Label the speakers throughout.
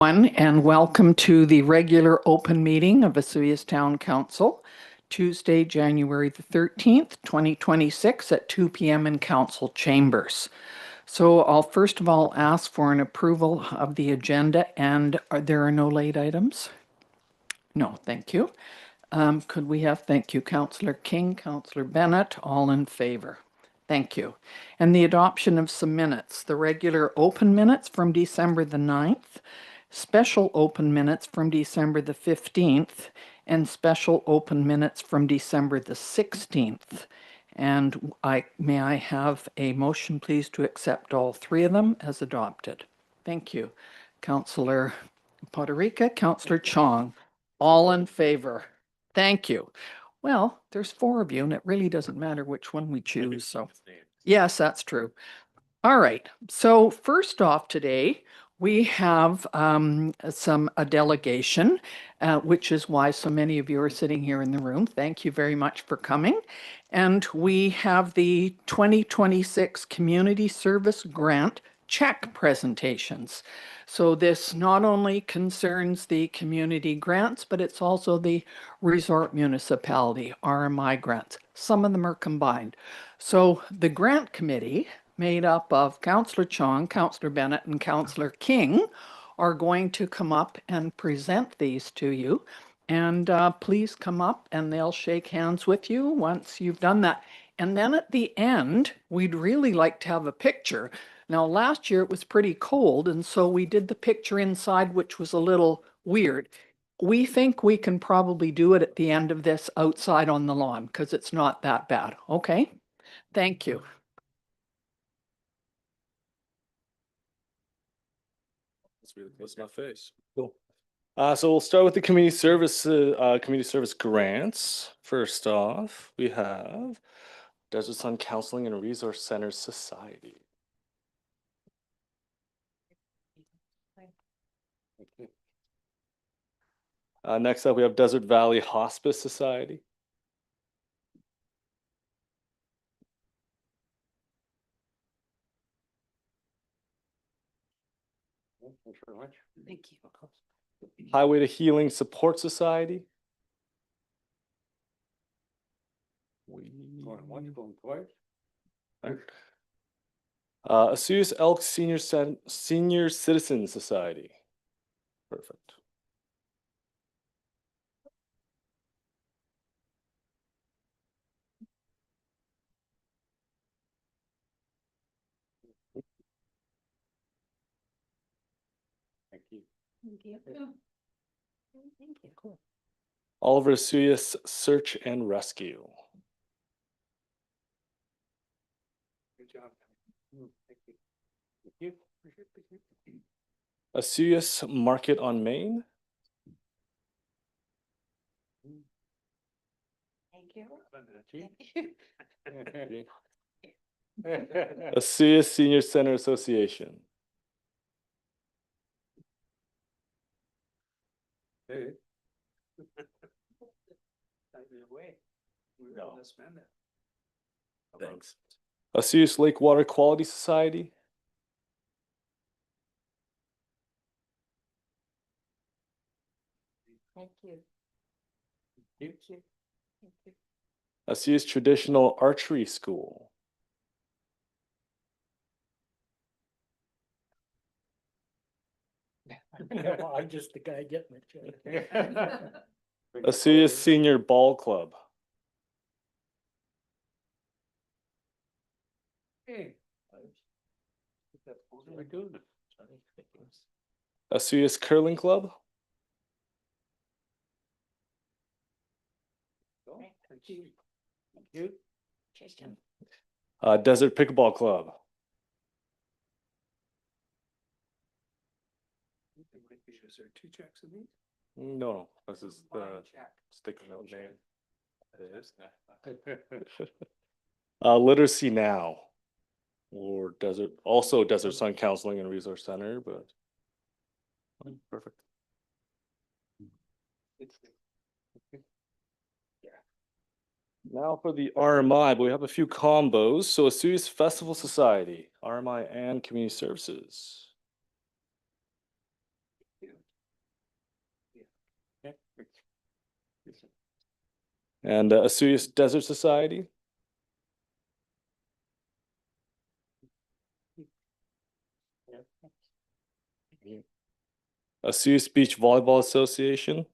Speaker 1: And welcome to the regular open meeting of Vesuvius Town Council, Tuesday, January the 13th, 2026 at 2 p.m. in council chambers. So I'll first of all ask for an approval of the agenda, and there are no late items? No, thank you. Could we have, thank you, Councillor King, Councillor Bennett, all in favor? Thank you. And the adoption of some minutes, the regular open minutes from December the 9th, special open minutes from December the 15th, and special open minutes from December the 16th. And may I have a motion, please, to accept all three of them as adopted? Thank you. Councillor Poderica, Councillor Cheong, all in favor? Thank you. Well, there's four of you, and it really doesn't matter which one we choose. So, yes, that's true. All right. So first off today, we have a delegation, which is why so many of you are sitting here in the room. Thank you very much for coming. And we have the 2026 Community Service Grant check presentations. So this not only concerns the community grants, but it's also the resort municipality, RMI grants. Some of them are combined. So the grant committee, made up of Councillor Cheong, Councillor Bennett, and Councillor King, are going to come up and present these to you. And please come up and they'll shake hands with you once you've done that. And then at the end, we'd really like to have a picture. Now, last year it was pretty cold, and so we did the picture inside, which was a little weird. We think we can probably do it at the end of this outside on the lawn because it's not that bad. Okay? Thank you.
Speaker 2: That's really close to my face. Cool. So we'll start with the community service grants. First off, we have Desert Sun Counseling and Resource Center Society. Next up, we have Desert Valley Hospice Society. Thanks very much.
Speaker 1: Thank you.
Speaker 2: Highway to Healing Support Society. Vesuvius Elk Senior Citizen Society. Perfect. Thank you.
Speaker 1: Thank you. Thank you.
Speaker 2: Cool. Oliver Vesuvius Search and Rescue. Good job. Thank you. Thank you. Vesuvius Market on Main.
Speaker 1: Thank you. Thank you.
Speaker 2: Vesuvius Senior Center Association. Hey. No. Thanks. Vesuvius Lake Water Quality Society.
Speaker 1: Thank you.
Speaker 2: Thank you. Vesuvius Traditional Archery School.
Speaker 3: I'm just the guy getting it.
Speaker 2: Vesuvius Senior Ball Club.
Speaker 3: Hey.
Speaker 2: Vesuvius Curling Club.
Speaker 3: Thank you. Thank you.
Speaker 2: Desert Pickleball Club.
Speaker 3: Is there two checks in these?
Speaker 2: No, this is the sticky note name. It is. Literacy Now, or Desert Sun Counseling and Resource Center, but perfect. Now for the RMI, but we have a few combos. So Vesuvius Festival Society, RMI and Community Services. And Asuyas Desert Society. Asuyas Beach Volleyball Association.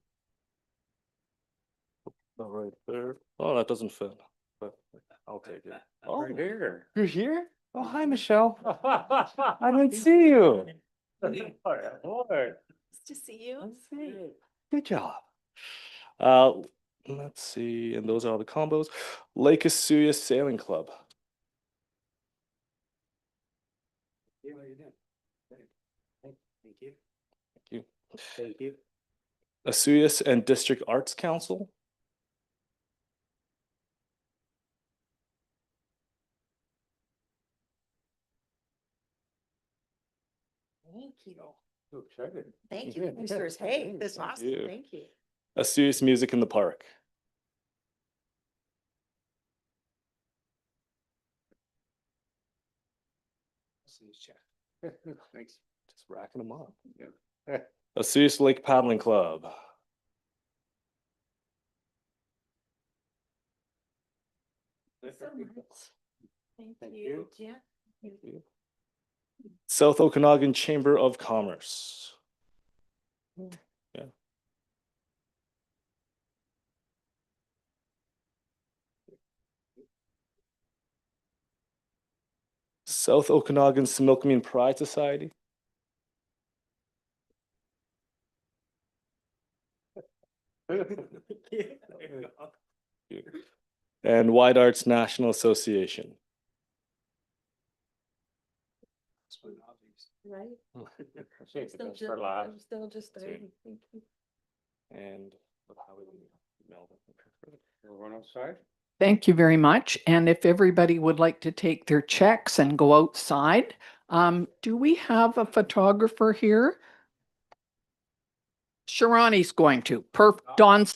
Speaker 2: Not right there. Oh, that doesn't fit, but I'll take it. Oh,
Speaker 4: Right here.
Speaker 2: you're here? Oh, hi, Michelle. I didn't see you.
Speaker 4: Lord.
Speaker 5: To see you.
Speaker 2: Good job. Let's see, and those are all the combos. Lake Asuyas Sailing Club.
Speaker 4: Thank you.
Speaker 2: Thank you.
Speaker 4: Thank you.
Speaker 2: Asuyas and District Arts Council.
Speaker 5: Thank you.
Speaker 4: Oh, excited.
Speaker 5: Thank you, Commissioners. Hey, this is awesome.
Speaker 2: you.
Speaker 5: Thank you.
Speaker 2: Asuyas Music in the Park.
Speaker 4: Thanks.
Speaker 2: Just racking them up.
Speaker 4: Yeah.
Speaker 2: Asuyas Lake Paddling Club.
Speaker 5: So much. Thank
Speaker 4: Thank
Speaker 5: you.
Speaker 4: you.
Speaker 5: Yeah.
Speaker 2: South Okanagan Chamber of Commerce. Yeah. South Okanagan Similkameen Pride Society. And Wide Arts National Association.
Speaker 5: Right.
Speaker 4: Save the best for last.
Speaker 5: I'm still just starting. Thank you.
Speaker 2: And how we meld it.
Speaker 4: Everyone outside?
Speaker 1: Thank you very much. And if everybody would like to take their checks and go outside, do we have a photographer here? Sharani's going to. Dawn's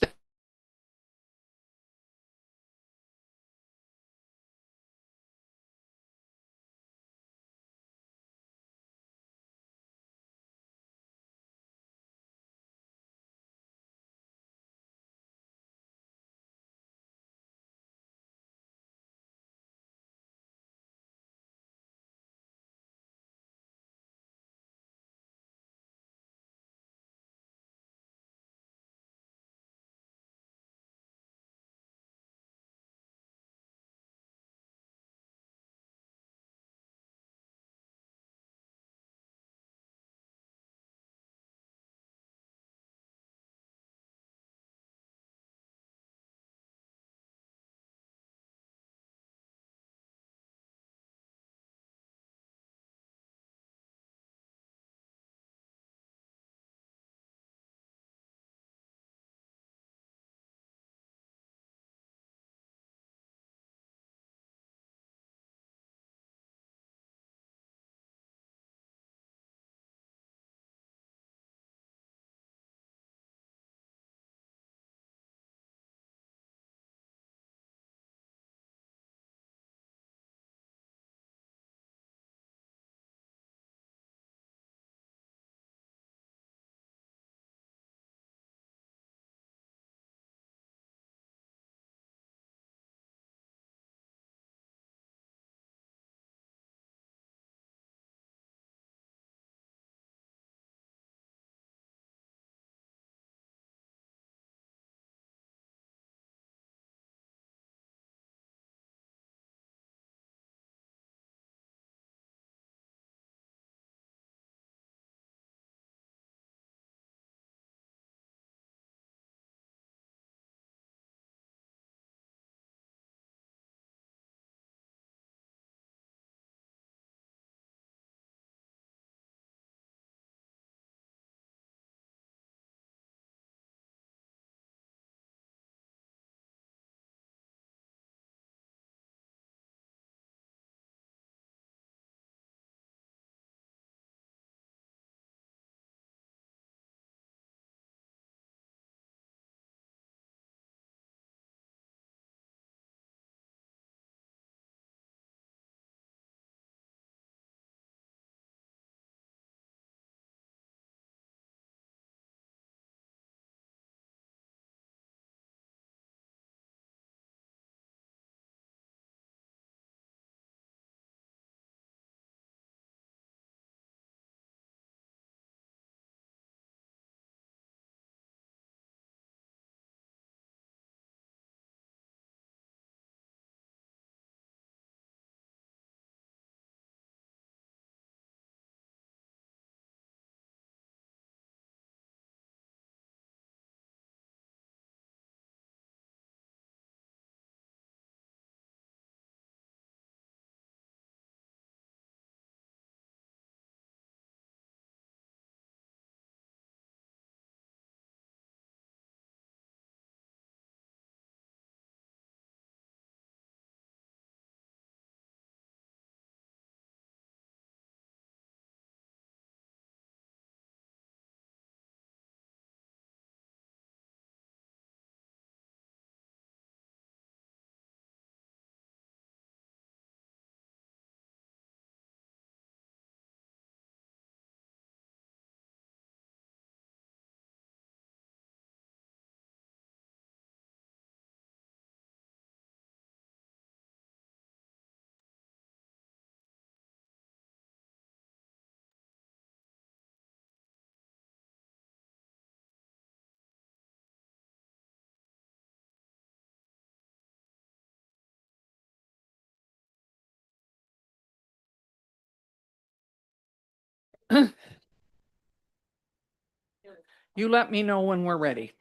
Speaker 1: You let me know when we're ready.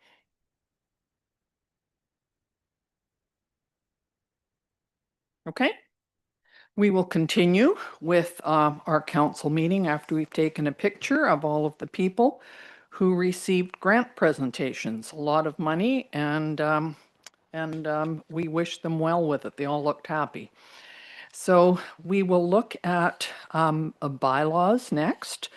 Speaker 1: Okay? We will continue with our council meeting after we've taken a picture of all of the people who received grant presentations. A lot of money, and we wish them well with it. They all looked happy. So we will look at bylaws next.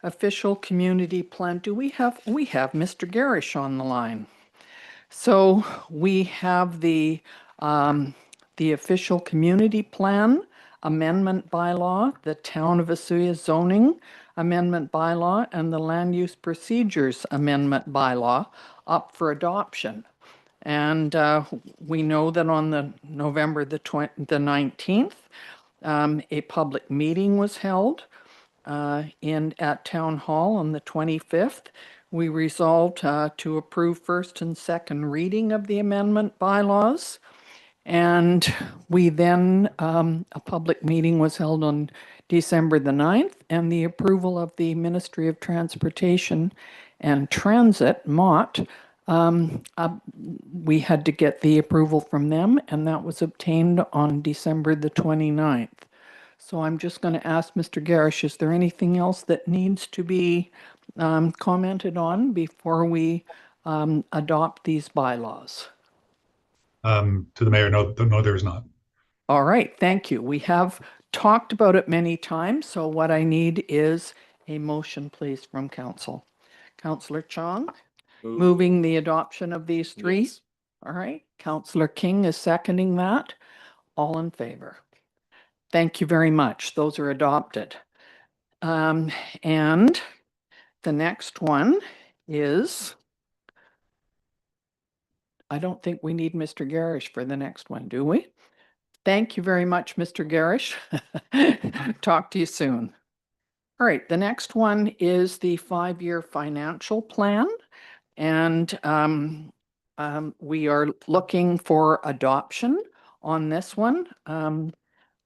Speaker 1: Official community plan. We have Mr. Garish on the line. So we have the official community plan amendment bylaw, the town of Vesuvius zoning amendment bylaw, and the land use procedures amendment bylaw up for adoption. And we know that on the November the 19th, a public meeting was held at Town Hall on the 25th. We resolved to approve first and second reading of the amendment bylaws. And we then, a public meeting was held on December the 9th, and the approval of the Ministry of Transportation and Transit, MOT, we had to get the approval from them, and that was obtained on December the 29th. So I'm just going to ask Mr. Garish, is there anything else that needs to be commented on before we adopt these bylaws?
Speaker 6: To the mayor, no, there is not.
Speaker 1: All right, thank you. We have talked about it many times, so what I need is a motion, please, from council. Councillor Cheong, moving the adoption of these three.
Speaker 2: Yes.
Speaker 1: All right, Councillor King is seconding that. All in favor? Thank you very much. Those are adopted. And the next one is, I don't think we need Mr. Garish for the next one, do we? Thank you very much, Mr. Garish. Talk to you soon. All right, the next one is the 5-year financial plan. And we are looking for adoption on this one.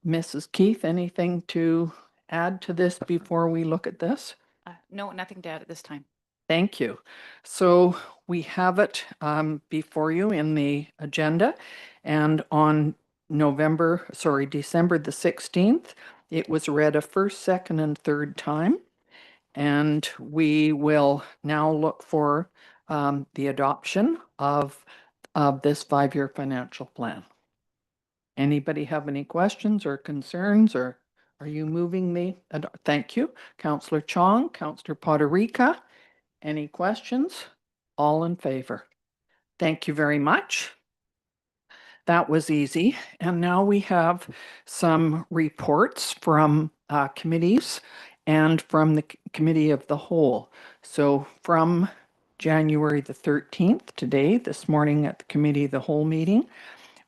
Speaker 1: Mrs. Keith, anything to add to this before we look at this?
Speaker 7: No, nothing to add at this time.
Speaker 1: Thank you. So we have it before you in the agenda, and on December the 16th, it was read a first, second, and third time. And we will now look for the adoption of this 5-year financial plan. Anybody have any questions or concerns, or are you moving the? Thank you. Councillor Cheong, Councillor Poderica. Any questions? All in favor? Thank you very much. That was easy. And now we have some reports from committees and from the Committee of the Whole. So from January the 13th, today, this morning at the Committee of the Whole meeting,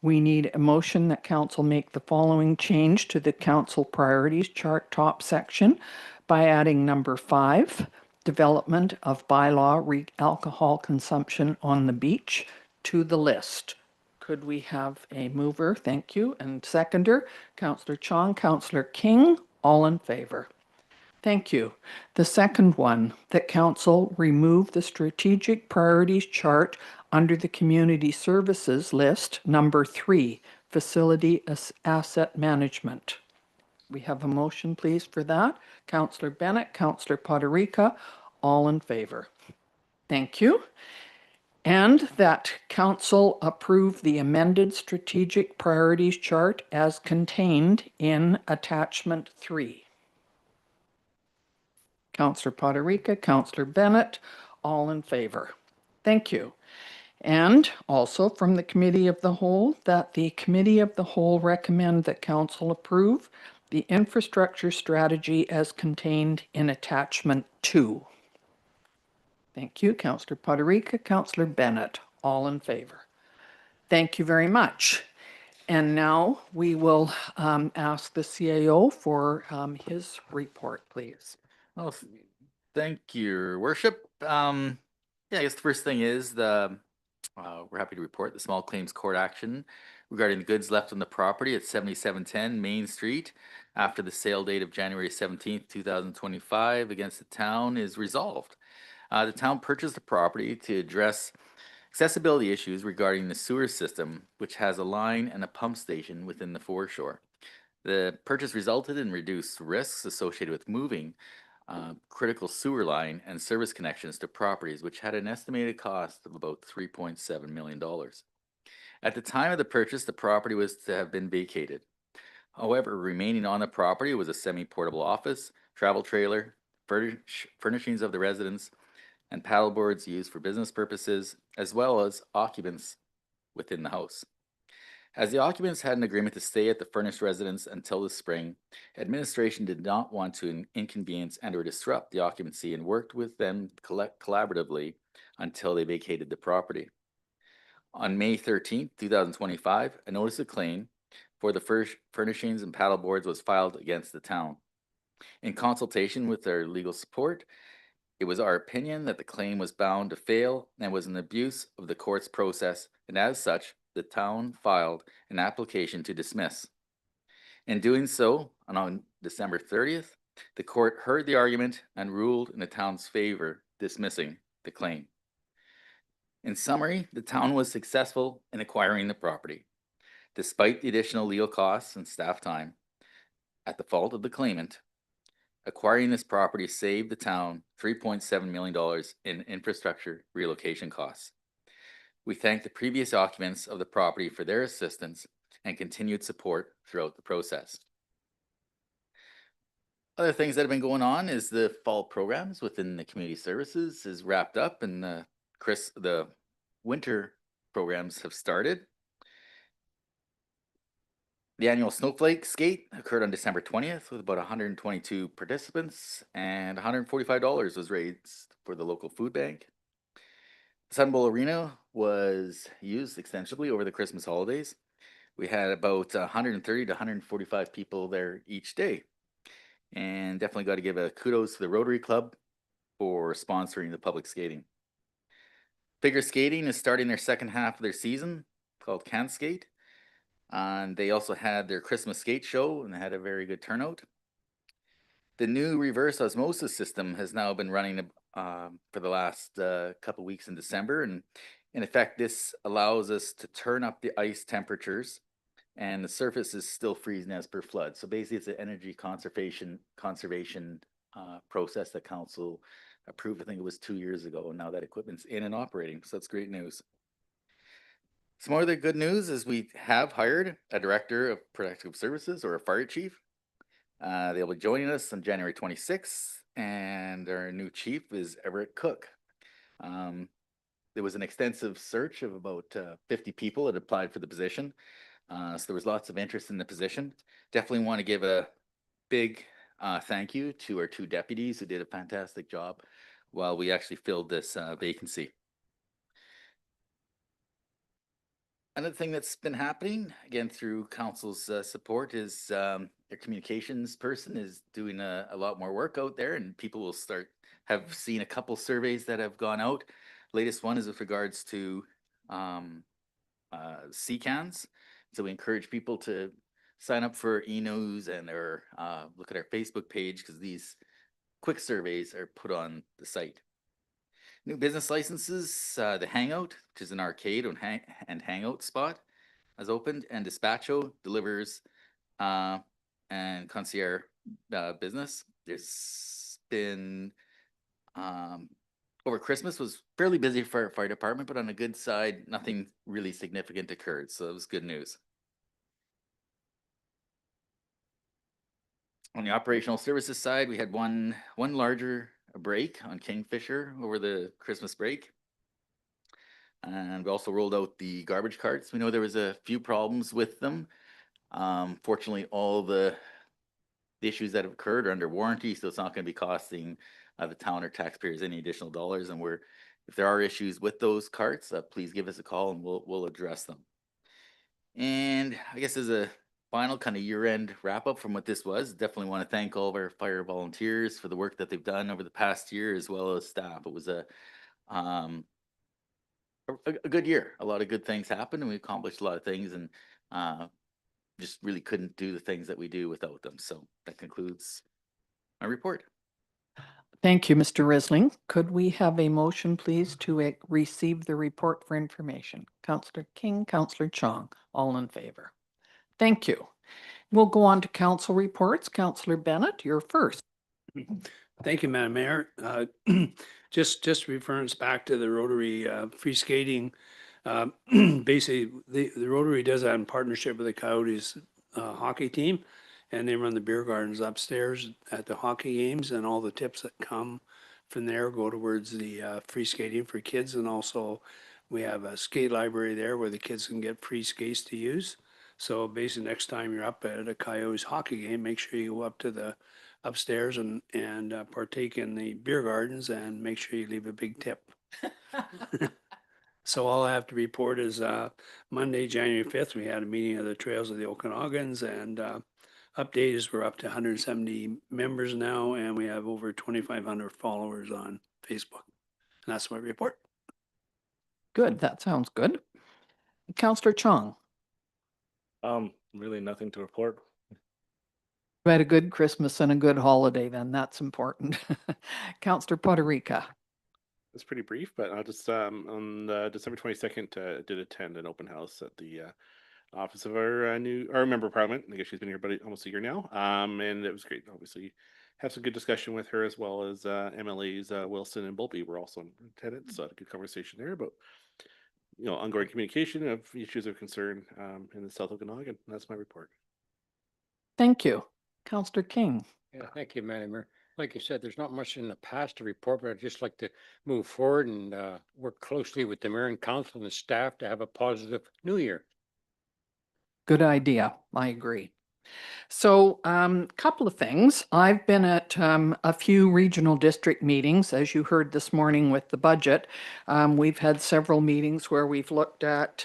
Speaker 1: we need a motion that council make the following change to the council priorities chart top section by adding number 5, development of bylaw alcohol consumption on the beach, to the list. Could we have a mover? Thank you. And seconder, Councillor Cheong, Councillor King, all in favor. Thank you. The second one, that council remove the strategic priorities chart under the community services list, number 3, facility asset management. We have a motion, please, for that. Councillor Bennett, Councillor Poderica, all in favor. Thank you. And that council approve the amended strategic priorities chart as contained in attachment 3. Councillor Poderica, Councillor Bennett, all in favor. Thank you. And also from the Committee of the Whole, that the Committee of the Whole recommend that council approve the infrastructure strategy as contained in attachment 2. Thank you, Councillor Poderica, Councillor Bennett, all in favor. Thank you very much. And now we will ask the CAO for his report, please.
Speaker 8: Oh, thank you, Your Worship. Yeah, I guess the first thing is we're happy to report the small claims court action regarding the goods left on the property at 7710 Main Street. after the sale date of January 17th, 2025 against the town is resolved. The town purchased the property to address accessibility issues regarding the sewer system, which has a line and a pump station within the foreshore. The purchase resulted in reduced risks associated with moving critical sewer line and service connections to properties which had an estimated cost of about $3.7 million. At the time of the purchase, the property was to have been vacated. However, remaining on the property was a semi-portable office, travel trailer, furnishings of the residence, and paddleboards used for business purposes, as well as occupants within the house. As the occupants had an agreement to stay at the furnished residence until the spring, administration did not want to inconvenience and or disrupt the occupancy and worked with them collaboratively until they vacated the property. On May 13th, 2025, a notice of claim for the furnishings and paddleboards was filed against the town. In consultation with their legal support, it was our opinion that the claim was bound to fail and was an abuse of the court's process, and as such, the town filed an application to dismiss. In doing so, on December 30th, the court heard the argument and ruled in the town's favor, dismissing the claim. In summary, the town was successful in acquiring the property. Despite the additional legal costs and staff time, at the fault of the claimant, acquiring this property saved the town $3.7 million in infrastructure relocation costs. We thank the previous occupants of the property for their assistance and continued support throughout the process. Other things that have been going on is the fall programs within the community services is wrapped up, and the winter programs have started. The annual Snowflake Skate occurred on December 20th with about 122 participants, and $145 was raised for the local food bank. Sun Bowl Arena was used extensively over the Christmas holidays. We had about 130 to 145 people there each day. And definitely got to give a kudos to the Rotary Club for sponsoring the public skating. Figure skating is starting their second half of their season called Can Skate. And they also had their Christmas skate show and they had a very good turnout. The new reverse osmosis system has now been running for the last couple weeks in December. And in effect, this allows us to turn up the ice temperatures and the surface is still freezing as per flood. So basically it's an energy conservation process that council approved, I think it was 2 years ago, and now that equipment's in and operating. So that's great news. Some more other good news is we have hired a director of protective services or a fire chief. They'll be joining us on January 26th, and our new chief is Everett Cook. There was an extensive search of about 50 people that applied for the position. So there was lots of interest in the position. Definitely want to give a big thank you to our 2 deputies who did a fantastic job while we actually filled this vacancy. Another thing that's been happening, again, through council's support is their communications person is doing a lot more work out there, and people will have seen a couple surveys that have gone out. Latest one is with regards to CCANs. So we encourage people to sign up for e-news and or look at our Facebook page because these quick surveys are put on the site. New business licenses, the Hangout, which is an arcade and hangout spot, has opened, and Despacho delivers and concierge business. There's been over Christmas was fairly busy for our fire department, but on a good side, nothing really significant occurred, so it was good news. On the operational services side, we had one larger break on Kingfisher over the Christmas break. And we also rolled out the garbage carts. We know there was a few problems with them. Fortunately, all the issues that have occurred are under warranty, so it's not going to be costing the town or taxpayers any additional dollars. And if there are issues with those carts, please give us a call and we'll address them. And I guess as a final kind of year-end wrap-up from what this was, definitely want to thank all of our fire volunteers for the work that they've done over the past year, as well as staff. It was a good year. A lot of good things happened, and we accomplished a lot of things. And just really couldn't do the things that we do without them. So that concludes my report.
Speaker 1: Thank you, Mr. Risling. Could we have a motion, please, to receive the report for information? Councillor King, Councillor Cheong, all in favor. Thank you. We'll go on to council reports. Councillor Bennett, you're first.
Speaker 3: Thank you, Madam Mayor. Just reference back to the Rotary free skating. Basically, the Rotary does that in partnership with the Coyotes hockey team, and they run the beer gardens upstairs at the hockey games, and all the tips that come from there go towards the free skating for kids. And also, we have a skate library there where the kids can get free skates to use. So basically, next time you're up at a Coyotes hockey game, make sure you go up to the upstairs and partake in the beer gardens, and make sure you leave a big tip. So all I have to report is Monday, January 5th, we had a meeting of the Trails of the Okanogans, and update is we're up to 170 members now, and we have over 2,500 followers on Facebook. And that's my report.
Speaker 1: Good, that sounds good. Councillor Cheong,
Speaker 2: Really nothing to report.
Speaker 1: you had a good Christmas and a good holiday then, that's important. Councillor Puerto Rica.
Speaker 9: It's pretty brief, but I'll just on December 22nd did attend an open house at the office of our member of parliament. I guess she's been here about almost a year now, and it was great. Obviously, have some good discussion with her, as well as MLAs Wilson and Bolby were also in attendance. So had a good conversation there about ongoing communication of issues of concern in the South Okanagan. That's my report.
Speaker 1: Thank you. Councillor King.
Speaker 4: Yeah, thank you, Madam Mayor. Like you said, there's not much in the past to report, but I'd just like to move forward and work closely with the mayor and council and the staff to have a positive new year.
Speaker 1: Good idea. I agree. So couple of things. I've been at a few regional district meetings, as you heard this morning with the budget. We've had several meetings where we've looked at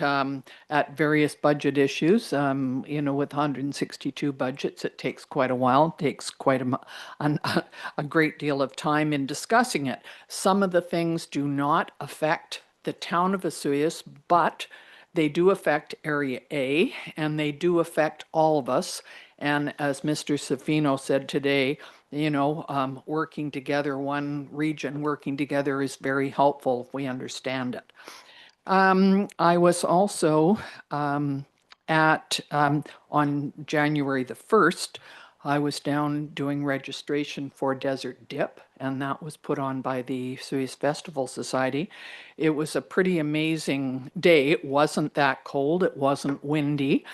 Speaker 1: various budget issues. With 162 budgets, it takes quite a while. It takes quite a great deal of time in discussing it. Some of the things do not affect the town of Vesuvius, but they do affect Area A, and they do affect all of us. And as Mr. Safino said today, working together, one region working together is very helpful if we understand it. I was also on January the 1st, I was down doing registration for Desert Dip, and that was put on by the Vesuvius Festival Society. It was a pretty amazing day. It wasn't that cold. It wasn't windy.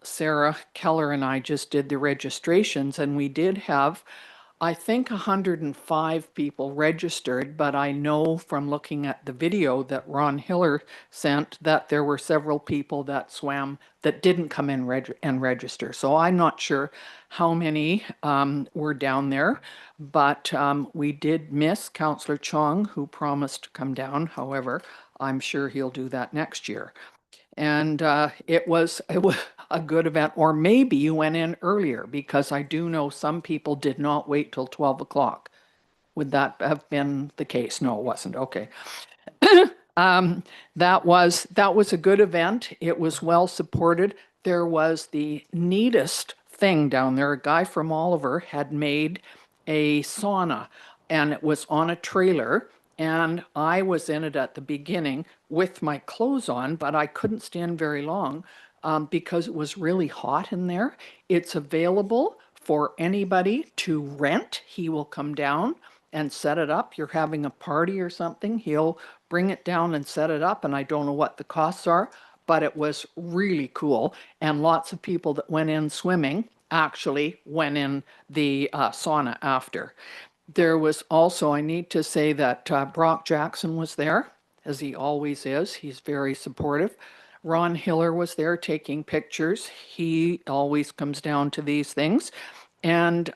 Speaker 1: Sarah Keller and I just did the registrations, and we did have, I think, 105 people registered, but I know from looking at the video that Ron Hiller sent that there were several people that swam that didn't come in and register. So I'm not sure how many were down there, but we did miss Councillor Cheong, who promised to come down. However, I'm sure he'll do that next year. And it was a good event, or maybe you went in earlier, because I do know some people did not wait till 12 o'clock. Would that have been the case? No, it wasn't. Okay. That was a good event. It was well supported. There was the neatest thing down there. A guy from Oliver had made a sauna, and it was on a trailer. And I was in it at the beginning with my clothes on, but I couldn't stand very long because it was really hot in there. It's available for anybody to rent. He will come down and set it up. You're having a party or something, he'll bring it down and set it up. And I don't know what the costs are, but it was really cool. And lots of people that went in swimming actually went in the sauna after. There was also, I need to say that Brock Jackson was there, as he always is. He's very supportive. Ron Hiller was there taking pictures. He always comes down to these things. And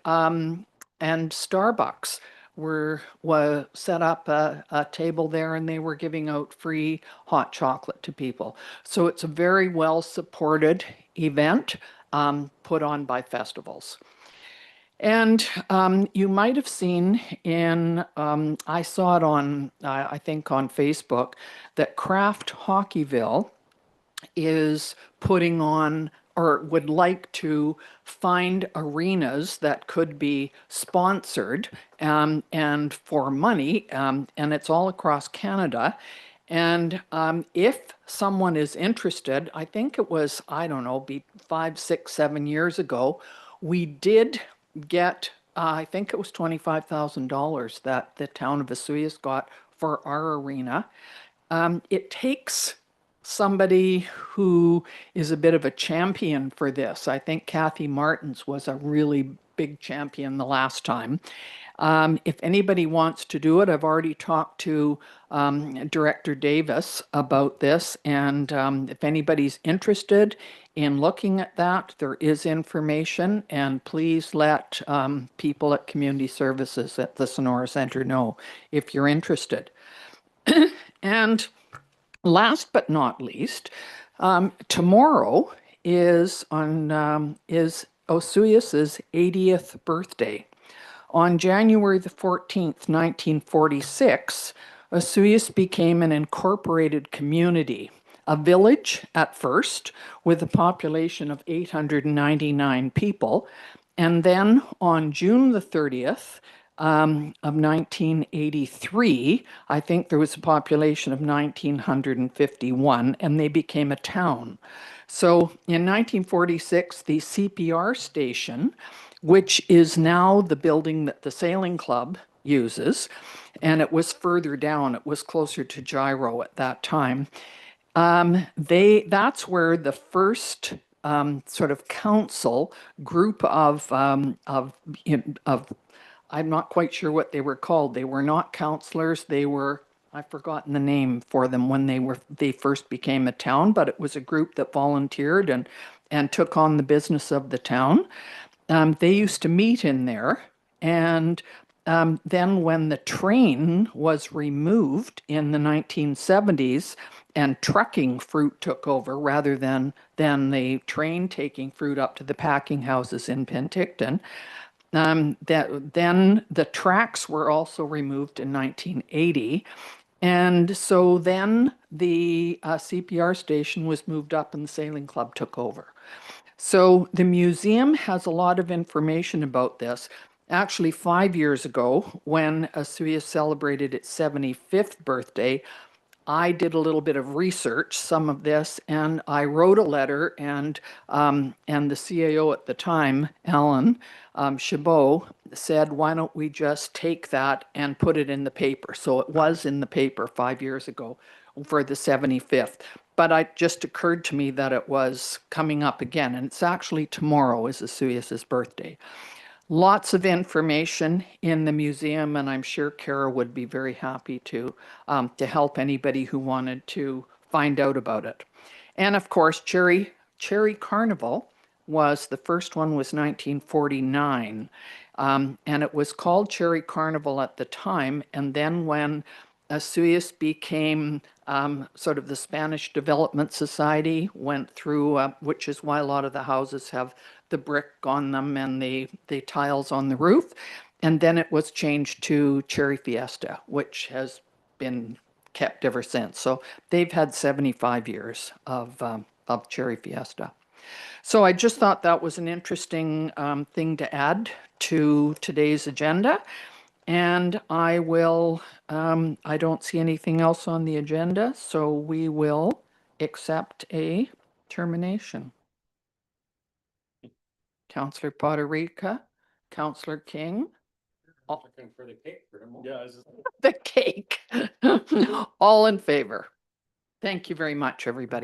Speaker 1: Starbucks was set up a table there, and they were giving out free hot chocolate to people. So it's a very well supported event put on by festivals. And you might have seen I saw it on, I think on Facebook, that Craft Hockeyville is putting on or would like to find arenas that could be sponsored and for money, and it's all across Canada. And if someone is interested, I think it was, I don't know, 5, 6, 7 years ago, we did get, I think it was $25,000 that the town of Vesuvius got for our arena. It takes somebody who is a bit of a champion for this. I think Kathy Martins was a really big champion the last time. If anybody wants to do it, I've already talked to Director Davis about this, and if anybody's interested in looking at that, there is information, and please let people at Community Services at the Sonora Center know if you're interested. And last but not least, tomorrow is Osuius's 80th birthday. On January the 14th, 1946, Osuius became an incorporated community, a village at first with a population of 899 people. And then on June the 30th of 1983, I think there was a population of 1,951, and they became a town. So in 1946, the CPR station, which is now the building that the sailing club uses, and it was further down, it was closer to Gyro at that time. That's where the first sort of council group of I'm not quite sure what they were called. They were not councillors. They were, I've forgotten the name for them when they first became a town, but it was a group that volunteered and took on the business of the town. They used to meet in there, and then when the train was removed in the 1970s and trucking fruit took over rather than the train taking fruit up to the packing houses in Penticton, then the tracks were also removed in 1980. And so then the CPR station was moved up and the sailing club took over. So the museum has a lot of information about this. Actually, 5 years ago, when Osuius celebrated its 75th birthday, I did a little bit of research, some of this, and I wrote a letter, and the CAO at the time, Alan Chabot, said, why don't we just take that and put it in the paper? So it was in the paper 5 years ago for the 75th. But it just occurred to me that it was coming up again, and it's actually tomorrow is Osuius's birthday. Lots of information in the museum, and I'm sure Kara would be very happy to help anybody who wanted to find out about it. And of course, Cherry Carnival was, the first one was 1949, and it was called Cherry Carnival at the time. And then when Osuius became sort of the Spanish Development Society, went through, which is why a lot of the houses have the brick on them and the tiles on the roof. And then it was changed to Cherry Fiesta, which has been kept ever since. So they've had 75 years of Cherry Fiesta. So I just thought that was an interesting thing to add to today's agenda. And I will, I don't see anything else on the agenda, so we will accept a termination. Councillor Poderica, Councillor King.
Speaker 4: Looking for the cake for tomorrow.
Speaker 2: Yeah, I was just.
Speaker 1: The cake. All in favor. Thank you very much, everybody.